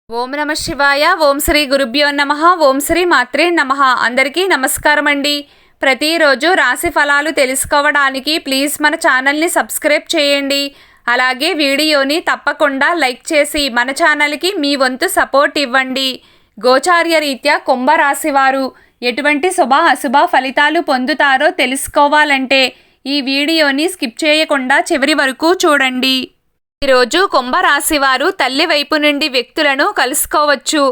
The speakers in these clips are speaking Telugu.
ఓం నమ శివాయ. ఓం శ్రీ గురుభ్యో నమః. ఓం శ్రీ మాత్రే నమః. అందరికీ నమస్కారం అండి. ప్రతిరోజు రాశి ఫలాలు తెలుసుకోవడానికి ప్లీజ్ మన ఛానల్ని సబ్స్క్రైబ్ చేయండి. అలాగే వీడియోని తప్పకుండా లైక్ చేసి మన ఛానల్కి మీ వంతు సపోర్ట్ ఇవ్వండి. గోచార్య రీత్యా కుంభరాశి వారు ఎటువంటి శుభ అశుభ ఫలితాలు పొందుతారో తెలుసుకోవాలంటే ఈ వీడియోని స్కిప్ చేయకుండా చివరి వరకు చూడండి. ఈరోజు కుంభరాశి వారు తల్లి వైపు నుండి వ్యక్తులను కలుసుకోవచ్చు.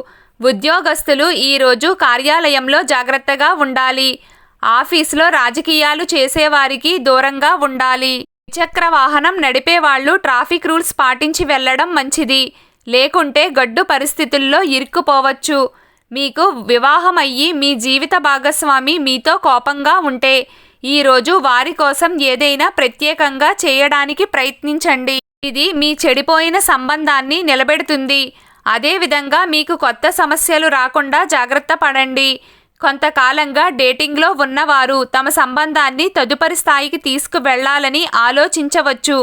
ఉద్యోగస్తులు ఈరోజు కార్యాలయంలో జాగ్రత్తగా ఉండాలి. ఆఫీసులో రాజకీయాలు చేసేవారికి దూరంగా ఉండాలి. ద్విచక్ర వాహనం నడిపే వాళ్ళు ట్రాఫిక్ రూల్స్ పాటించి వెళ్లడం మంచిది. లేకుంటే గడ్డు పరిస్థితుల్లో ఇరుక్కుపోవచ్చు. మీకు వివాహం అయ్యి మీ జీవిత భాగస్వామి మీతో కోపంగా ఉంటే ఈరోజు వారి కోసం ఏదైనా ప్రత్యేకంగా చేయడానికి ప్రయత్నించండి. ఇది మీ చెడిపోయిన సంబంధాన్ని నిలబెడుతుంది. అదేవిధంగా మీకు కొత్త సమస్యలు రాకుండా జాగ్రత్త పడండి. కొంతకాలంగా డేటింగ్లో ఉన్నవారు తమ సంబంధాన్ని తదుపరి స్థాయికి తీసుకువెళ్లాలని ఆలోచించవచ్చు.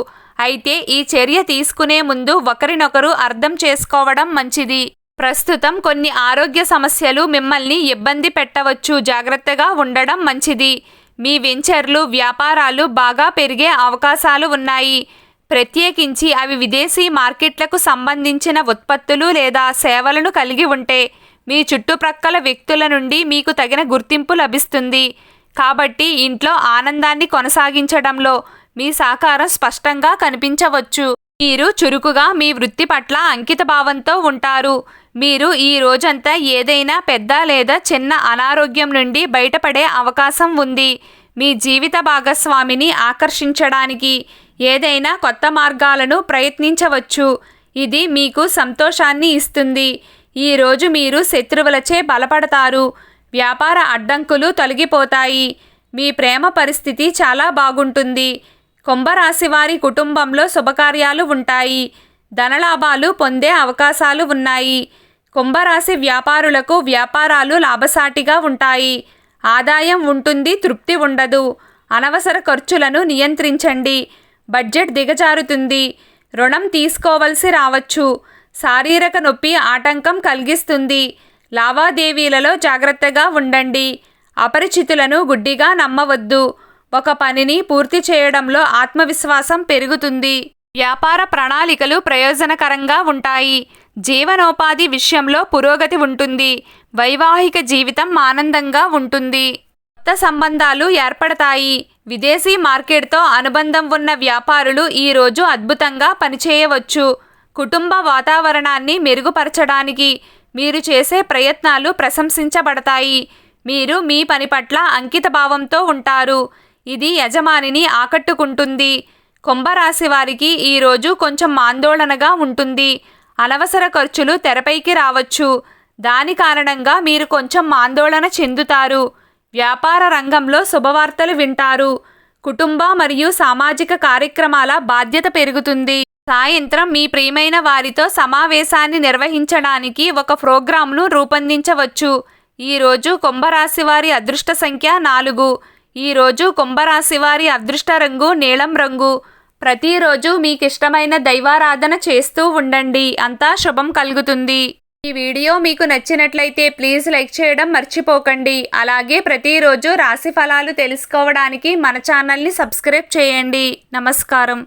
అయితే ఈ చర్య తీసుకునే ముందు ఒకరినొకరు అర్థం చేసుకోవడం మంచిది. ప్రస్తుతం కొన్ని ఆరోగ్య సమస్యలు మిమ్మల్ని ఇబ్బంది పెట్టవచ్చు. జాగ్రత్తగా ఉండడం మంచిది. మీ వెంచర్లు, వ్యాపారాలు బాగా పెరిగే అవకాశాలు ఉన్నాయి. ప్రత్యేకించి అవి విదేశీ మార్కెట్లకు సంబంధించిన ఉత్పత్తులు లేదా సేవలను కలిగి ఉంటే మీ చుట్టుప్రక్కల వ్యక్తుల నుండి మీకు తగిన గుర్తింపు లభిస్తుంది. కాబట్టి ఇంట్లో ఆనందాన్ని కొనసాగించడంలో మీ సహకారం స్పష్టంగా కనిపించవచ్చు. మీరు చురుకుగా మీ వృత్తి పట్ల అంకితభావంతో ఉంటారు. మీరు ఈ రోజంతా ఏదైనా పెద్ద లేదా చిన్న అనారోగ్యం నుండి బయటపడే అవకాశం ఉంది. మీ జీవిత భాగస్వామిని ఆకర్షించడానికి ఏదైనా కొత్త మార్గాలను ప్రయత్నించవచ్చు. ఇది మీకు సంతోషాన్ని ఇస్తుంది. ఈరోజు మీరు శత్రువులచే బలపడతారు. వ్యాపార అడ్డంకులు తొలగిపోతాయి. మీ ప్రేమ పరిస్థితి చాలా బాగుంటుంది. కుంభరాశి వారి కుటుంబంలో శుభకార్యాలు ఉంటాయి. ధనలాభాలు పొందే అవకాశాలు ఉన్నాయి. కుంభరాశి వ్యాపారులకు వ్యాపారాలు లాభసాటిగా ఉంటాయి. ఆదాయం ఉంటుంది, తృప్తి ఉండదు. అనవసర ఖర్చులను నియంత్రించండి. బడ్జెట్ దిగజారుతుంది. రుణం తీసుకోవలసి రావచ్చు. శారీరక నొప్పి ఆటంకం కలిగిస్తుంది. లావాదేవీలలో జాగ్రత్తగా ఉండండి. అపరిచితులను గుడ్డిగా నమ్మవద్దు. ఒక పనిని పూర్తి చేయడంలో ఆత్మవిశ్వాసం పెరుగుతుంది. వ్యాపార ప్రణాళికలు ప్రయోజనకరంగా ఉంటాయి. జీవనోపాధి విషయంలో పురోగతి ఉంటుంది. వైవాహిక జీవితం ఆనందంగా ఉంటుంది. కొత్త సంబంధాలు ఏర్పడతాయి. విదేశీ మార్కెట్తో అనుబంధం ఉన్న వ్యాపారులు ఈరోజు అద్భుతంగా పనిచేయవచ్చు. కుటుంబ వాతావరణాన్ని మెరుగుపరచడానికి మీరు చేసే ప్రయత్నాలు ప్రశంసించబడతాయి. మీరు మీ పని పట్ల అంకితభావంతో ఉంటారు. ఇది యజమానిని ఆకట్టుకుంటుంది. కుంభరాశి వారికి ఈరోజు కొంచెం ఆందోళనగా ఉంటుంది. అనవసర ఖర్చులు తెరపైకి రావచ్చు. దాని కారణంగా మీరు కొంచెం ఆందోళన చెందుతారు. వ్యాపార రంగంలో శుభవార్తలు వింటారు. కుటుంబ మరియు సామాజిక కార్యక్రమాల బాధ్యత పెరుగుతుంది. సాయంత్రం మీ ప్రియమైన వారితో సమావేశాన్ని నిర్వహించడానికి ఒక ప్రోగ్రాంను రూపొందించవచ్చు. ఈరోజు కుంభరాశి వారి అదృష్ట సంఖ్య 4. ఈరోజు కుంభరాశి వారి అదృష్ట రంగు నీలం రంగు. ప్రతిరోజు మీకు ఇష్టమైన దైవారాధన చేస్తూ ఉండండి. అంతా శుభం కలుగుతుంది. ఈ వీడియో మీకు నచ్చినట్లయితే ప్లీజ్ లైక్ చేయడం మర్చిపోకండి. అలాగే ప్రతిరోజు రాశి ఫలాలు తెలుసుకోవడానికి మన ఛానల్ని సబ్స్క్రైబ్ చేయండి. నమస్కారం.